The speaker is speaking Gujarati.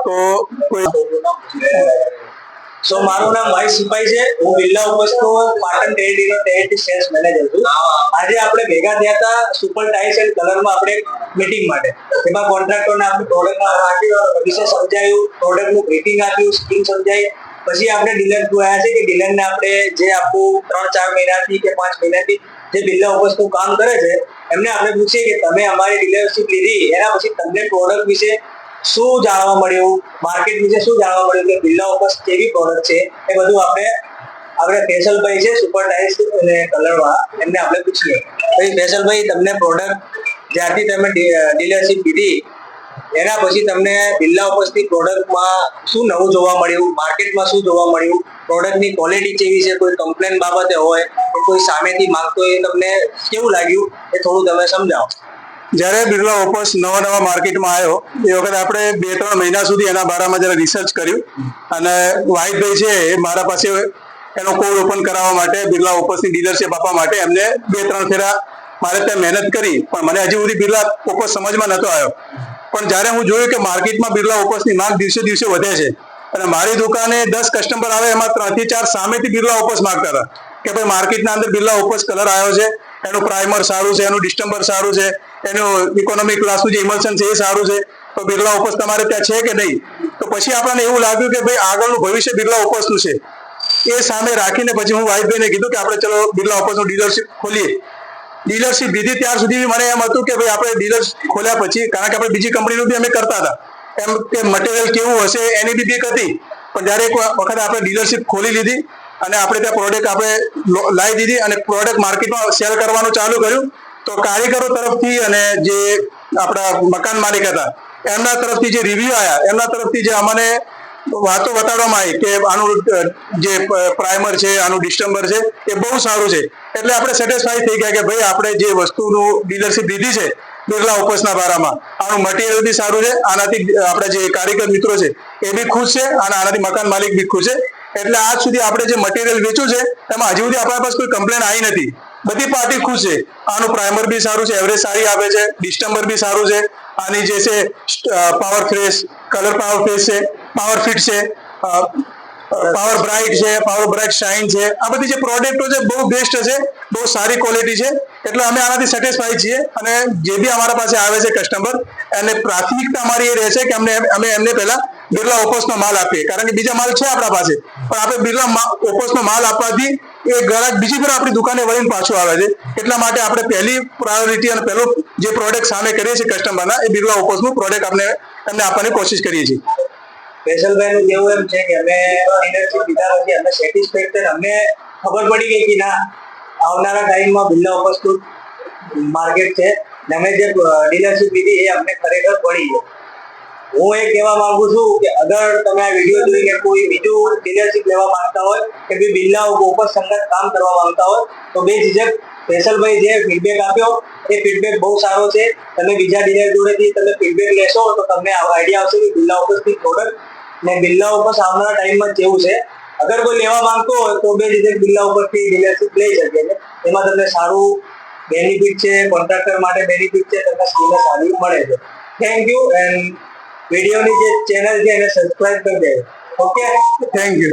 તો મારું નામ ભાઈ સિપાઈ છે। હું બિરલા ઉપસનો પાટણ ટેરેડીનો ટેરેડી સેલ્સ મેનેજર છું। આજે આપણે ભેગા થયા હતા સુપર ટાઇલ્સ એન્ડ કલરમાં આપણે મીટિંગ માટે। એમાં કોન્ટ્રાક્ટરને આપણે પ્રોડક્ટ વિશે સમજાયું, પ્રોડક્ટનું બ્રીફિંગ આપ્યું, સ્કીમ સમજાઈ। પછી આપણે ડીલર જોયા છે કે ડીલરને આપણે જે આપણું 3-4 મહિનાથી કે 5 મહિનાથી જે બિરલા ઉપસનું કામ કરે છે એમને આપણે પૂછીએ કે તમે અમારી ડીલરશીપ લીધી એના પછી તમને પ્રોડક્ટ વિશે શું જાણવા મળ્યું, માર્કેટ વિશે શું જાણવા મળ્યું, કે બિરલા ઉપસ કેવી પ્રોડક્ટ છે એ બધું આપણે ફેસલભાઈ છે સુપર ટાઇલ્સ અને કલરમાં એમને આપણે પૂછીએ। પછી ફેસલભાઈ, તમને પ્રોડક્ટ જ્યારથી તમે ડીલરશીપ લીધી એના પછી તમને બિરલા ઉપસની પ્રોડક્ટમાં શું નવું જોવા મળ્યું, માર્કેટમાં શું જોવા મળ્યું, પ્રોડક્ટની ક્વોલિટી કેવી છે, કોઈ કમ્પ્લેન બાબતે હોય કે કોઈ સામેથી માંગતો હોય તમને કેવું લાગ્યું એ થોડું તમે સમજાવો। જ્યારે બિરલા ઉપસ નવા માર્કેટમાં આવ્યો એ વખતે આપણે 2-3 મહિના સુધી એના બારામાં જરા રિસર્ચ કર્યું અને વાહિદભાઈ છે એ મારા પાસે એનો કોડ ઓપન કરાવવા માટે, બિરલા ઉપસની ડીલરશીપ આપવા માટે એમને 2-3 ફેરા મારે ત્યાં મહેનત કરી, પણ મને હજી સુધી બિરલા ઉપસ સમજમાં નહોતો આવ્યો। પણ જ્યારે હું જોયું કે માર્કેટમાં બિરલા ઉપસની માંગ દિવસે દિવસે વધે છે અને મારી દુકાને 10 કસ્ટમર આવે એમાં 3 થી 4 સામેથી બિરલા ઉપસ માંગતા હતા કે ભાઈ માર્કેટના અંદર બિરલા ઉપસ કલર આવ્યો છે, એનું પ્રાઇમર સારું છે, એનું ડિસ્ટમ્બર સારું છે, એનું ઇકોનોમિક ક્લાસનું જે ઇમલ્શન છે એ સારું છે, તો બિરલા ઉપસ તમારે ત્યાં છે કે નહીં। તો પછી આપણને એવું લાગ્યું કે ભાઈ આગળનું ભવિષ્ય બિરલા ઉપસનું છે। એ સામે રાખીને પછી હું વાહિદભાઈને કીધું કે આપણે ચલો બિરલા ઉપસનું ડીલરશીપ ખોલીએ। ડીલરશીપ લીધી ત્યાર સુધી મને એમ હતું કે ભાઈ આપણે ડીલરશીપ ખોલ્યા પછી, કારણ કે આપણે બીજી કંપનીનું બી અમે કરતા હતા, એમ કે મટીરિયલ કેવું હશે એની બી બીક હતી, પણ જ્યારે એક વખત આપણે ડીલરશીપ ખોલી લીધી અને આપણે ત્યાં પ્રોડક્ટ આપણે લાવી દીધી અને પ્રોડક્ટ માર્કેટમાં સેલ કરવાનું ચાલુ કર્યું, તો કારીગરો તરફથી અને જે આપણા મકાન માલિક હતા એમના તરફથી જે રિવ્યુ આવ્યા, એમના તરફથી જે અમને વાતો બતાડવામાં આવી કે આનું જે પ્રાઇમર છે, આનું ડિસ્ટમ્બર છે એ બહુ સારું છે। એટલે આપણે સેટિસ્ફાઈ થઈ ગયા કે ભાઈ આપણે જે વસ્તુનું ડીલરશીપ લીધી છે બિરલા ઉપસના બારામાં, આનું મટીરિયલ બી સારું છે, આનાથી આપણા જે કારીગર મિત્રો છે એ બી ખુશ છે અને આનાથી મકાન માલિક બી ખુશ છે। એટલે આજ સુધી આપણે જે મટીરિયલ વેચ્યું છે એમાં હજી સુધી આપણા પાસે કોઈ કમ્પ્લેન આવી નથી, બધી પાર્ટી ખુશ છે। આનું પ્રાઇમર બી સારું છે, એવરેજ સારી આવે છે, ડિસ્ટમ્બર બી સારું છે, આની જે છે power fresh, colour power fresh છે, પાવર ફિટ છે, પાવર બ્રાઇટ છે, પાવર બ્રાઇટ શાઇન છે, આ બધી જે પ્રોડક્ટો છે બહુ બેસ્ટ છે, બહુ સારી ક્વોલિટી છે। એટલે અમે આનાથી સેટિસ્ફાઈ છીએ અને જે બી અમારા પાસે આવે છે કસ્ટમર એને પ્રાથમિકતા અમારી એ રહે છે કે અમે એમને પહેલા બિરલા ઉપસનો માલ આપીએ, કારણ કે બીજા માલ છે આપણા પાસે, પણ આપણે બિરલા ઉપસનો માલ આપવાથી એ ગ્રાહક બીજી વાર આપણી દુકાને વળીને પાછું આવે છે। એટલા માટે આપણે પહેલી પ્રાયોરિટી અને પહેલો જે પ્રોડક્ટ સામે કરીએ છીએ કસ્ટમરના એ બિરલા ઉપસનું પ્રોડક્ટ એમને આપવાની કોશિશ કરીએ છીએ। ફેસલભાઈનું કેવું એમ છે કે અમે ડીલરશીપ લીધા પછી અમે સેટિસ્ફેક્ટેડ, અમને ખબર પડી ગઈ કે ના આવનારા ટાઈમમાં બિરલા ઉપસનું માર્કેટ છે ને અમે જે ડીલરશીપ લીધી એ અમને ખરેખર પડી ગઈ। હું એ કહેવા માંગુ છું કે અગર તમે આ વિડીયો જોઈને કોઈ બીજું ડીલરશીપ લેવા માંગતા હોય કે ભાઈ બિરલા ઉપસ સંગત કામ કરવા માંગતા હોય તો બેઝિઝક ફેસલભાઈ જે ફીડબેક આપ્યો એ ફીડબેક બહુ સારો છે। તમે બીજા ડીલર જોડેથી તમે ફીડબેક લેશો તો તમને આઈડિયા આવશે કે બિરલા ઉપસની પ્રોડક્ટ ને બિરલા ઉપસ આવનારા ટાઈમમાં કેવું છે। અગર કોઈ લેવા માંગતો હોય તો બેઝિઝક બિરલા ઉપસથી ડીલરશીપ લઈ શકે છે। એમાં તમને સારું બેનિફિટ છે, કોન્ટ્રાક્ટર માટે બેનિફિટ છે, તમને સ્કીમ સારી મળે છે। થેન્ક યુ એન્ડ વિડીયોની જે ચેનલ છે એને સબસ્ક્રાઇબ કરી દેજો। Okay, thank you.